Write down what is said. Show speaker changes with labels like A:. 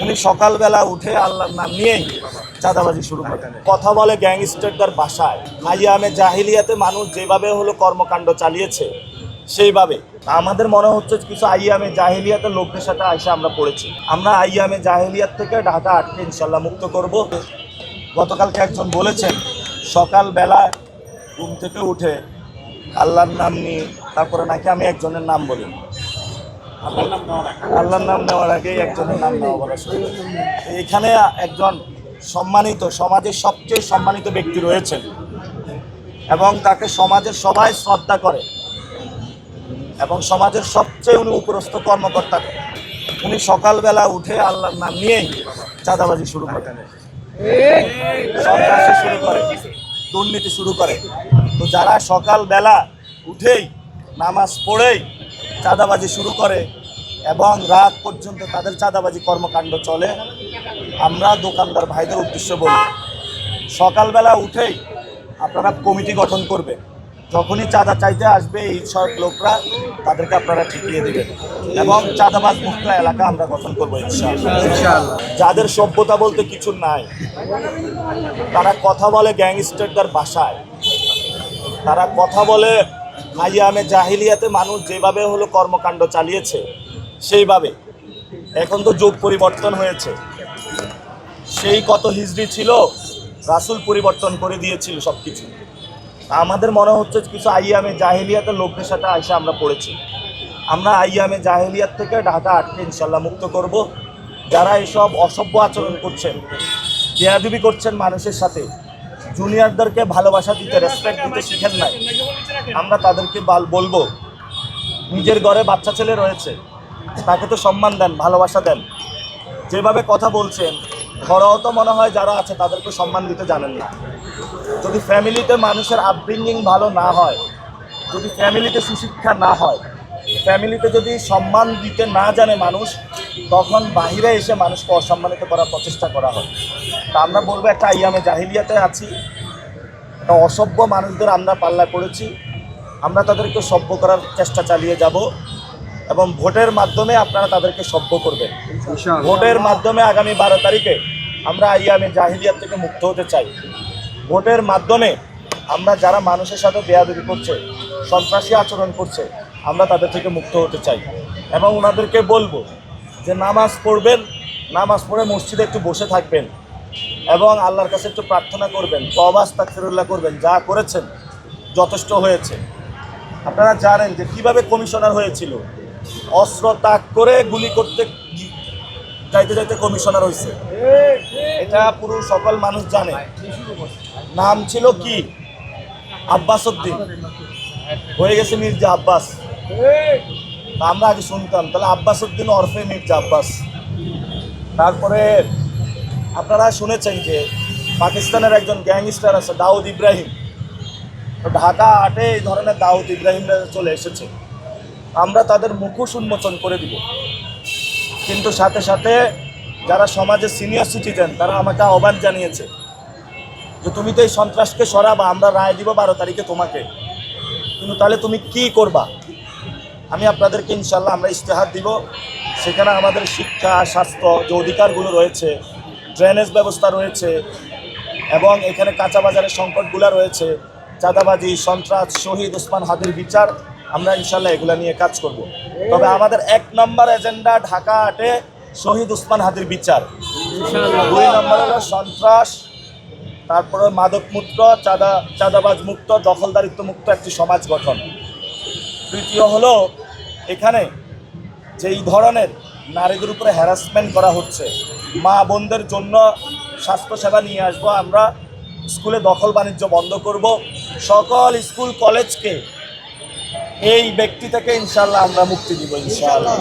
A: উনি সকালবেলা উঠে আল্লাহর নাম নিয়েই চাঁদাবাজি শুরু করেন। কথা বলে গ্যাংস্টারদের ভাষায়। আইয়ামে জাহিলিয়াতে মানুষ যেভাবে হলো কর্মকাণ্ড চালিয়েছে সেইভাবে আমাদের মনে হচ্ছে কিছু আইয়ামে জাহিলিয়াতের লোকদের সাথে এসে আমরা পড়েছি। আমরা আইয়ামে জাহিলিয়াত থেকে ঢাকা আটকে ইনশাল্লাহ মুক্ত করব। গতকালকে একজন বলেছেন সকালবেলা ঘুম থেকে উঠে আল্লাহর নাম নিয়ে তারপরে নাকি আমি একজনের নাম বলি, আল্লাহর নাম নেওয়ার আগেই একজনের নাম নেওয়া বলা। এখানে একজন সম্মানিত, সমাজের সবচেয়ে সম্মানিত ব্যক্তি রয়েছেন এবং তাকে সমাজের সবাই শ্রদ্ধা করে এবং সমাজের সবচেয়ে উনি উপরস্থ কর্মকর্তা। উনি সকালবেলা উঠে আল্লাহর নাম নিয়েই চাঁদাবাজি শুরু করেন, সন্ত্রাসী শুরু করে, দুর্নীতি শুরু করে। তো যারা সকালবেলা উঠেই নামাজ পড়েই চাঁদাবাজি শুরু করে এবং রাত পর্যন্ত তাদের চাঁদাবাজি কর্মকাণ্ড চলে, আমরা দোকানদার ভাইদের উদ্দেশ্যে বলি সকালবেলা উঠেই আপনারা কমিটি গঠন করবে। যখনই চাঁদা চাইতে আসবে এই সব লোকরা তাদেরকে আপনারা ঠিকিয়ে দেবেন এবং চাঁদাবাজ মুক্ত এলাকা আমরা গঠন করবো ইনশাআল্লাহ। যাদের সভ্যতা বলতে কিছু নাই, তারা কথা বলে গ্যাংস্টারদের ভাষায়, তারা কথা বলে আইয়ামে জাহিলিয়াতে মানুষ যেভাবে হলো কর্মকাণ্ড চালিয়েছে সেইভাবে। এখন তো যুগ পরিবর্তন হয়েছে, সেই কত হিজরি ছিল, রাসূল পরিবর্তন করে দিয়েছিল সব কিছু। আমাদের মনে হচ্ছে কিছু আইয়ামে জাহিলিয়াতের লোকদের সাথে এসে আমরা পড়েছি। আমরা আইয়ামে জাহিলিয়াত থেকে ঢাকা আটকে ইনশাল্লাহ মুক্ত করব। যারা এসব অসভ্য আচরণ করছেন, বেয়াদবি করছেন মানুষের সাথে, জুনিয়রদেরকে ভালোবাসা দিতে, রেসপেক্ট দিতে শিখেন নাই, আমরা তাদেরকে বলবো নিজের ঘরে বাচ্চা ছেলে রয়েছে, তাকে তো সম্মান দেন, ভালোবাসা দেন। যেভাবে কথা বলছেন ঘরেও তো মনে হয় যারা আছে তাদেরকে সম্মান দিতে জানেন না। যদি ফ্যামিলিতে মানুষের আপব্রিঙ্গিং ভালো না হয়, যদি ফ্যামিলিতে সুশিক্ষা না হয়, ফ্যামিলিতে যদি সম্মান দিতে না জানে মানুষ, তখন বাহিরে এসে মানুষকে অসম্মানিত করার প্রচেষ্টা করা হয়। তা আমরা বলবো একটা আইয়ামে জাহিলিয়াতে আছি, একটা অসভ্য মানুষদের আমরা পাল্লা করেছি, আমরা তাদেরকে সভ্য করার চেষ্টা চালিয়ে যাব এবং ভোটের মাধ্যমে আপনারা তাদেরকে সভ্য করবেন। ভোটের মাধ্যমে আগামী 12 তারিখে আমরা আইয়ামে জাহিলিয়াত থেকে মুক্ত হতে চাই। ভোটের মাধ্যমে আমরা যারা মানুষের সাথে বেয়াদবি করছে, সন্ত্রাসী আচরণ করছে, আমরা তাদের থেকে মুক্ত হতে চাই এবং ওনাদেরকে বলবো যে নামাজ পড়বেন, নামাজ পড়ে মসজিদে একটু বসে থাকবেন এবং আল্লাহর কাছে একটু প্রার্থনা করবেন, তওবা আস্তাগফিরুল্লাহ করবেন। যা করেছেন যথেষ্ট হয়েছে। আপনারা জানেন যে কীভাবে কমিশনার হয়েছিল, অস্ত্র তাক করে গুলি করতে যাইতে যাইতে কমিশনার হয়েছে, এটা পুরো সকল মানুষ জানে। নাম ছিল কি? আব্বাস উদ্দিন, হয়ে গেছে মির্জা আব্বাস। আমরা আগে শুনতাম তাহলে আব্বাস উদ্দিন ওরফে মির্জা আব্বাস। তারপরে আপনারা শুনেছেন যে পাকিস্তানের একজন গ্যাংস্টার আছে দাউদ ইব্রাহিম, ঢাকা 8-এ এই ধরনের দাউদ ইব্রাহিমরা চলে এসেছে। আমরা তাদের মুখোশ উন্মোচন করে দিব। কিন্তু সাথে সাথে যারা সমাজের সিনিয়র সিটিজেন তারা আমাকে আহ্বান জানিয়েছে যে তুমি তো এই সন্ত্রাসকে সরাবা, আমরা রায় দিব 12 তারিখে তোমাকে, কিন্তু তাহলে তুমি কি করবা? আমি আপনাদেরকে ইনশাল্লাহ আমরা ইশতেহার দিব, সেখানে আমাদের শিক্ষা, স্বাস্থ্য যে অধিকারগুলো রয়েছে, ড্রেনেজ ব্যবস্থা রয়েছে এবং এখানে কাঁচা বাজারের সংকটগুলো রয়েছে, চাঁদাবাজি, সন্ত্রাস, শহীদ ওসমান হাদির বিচার, আমরা ইনশাল্লাহ এগুলা নিয়ে কাজ করব। তবে আমাদের 1 নম্বর এজেন্ডা ঢাকা 8-এ শহীদ ওসমান হাদির বিচার, 2 নম্বর হলো সন্ত্রাস, তারপরে মাদকমুক্ত, চাঁদাবাজ মুক্ত, দখলদারিত্ব মুক্ত একটি সমাজ গঠন, 3য় হলো এখানে যেই ধরনের নারীদের উপরে হ্যারাসমেন্ট করা হচ্ছে, মা বোনদের জন্য স্বাস্থ্যসেবা নিয়ে আসবো আমরা, স্কুলে দখল বাণিজ্য বন্ধ করব, সকল স্কুল কলেজকে এই ব্যক্তি থেকে ইনশাআল্লাহ আমরা মুক্তি দিব ইনশাআল্লাহ।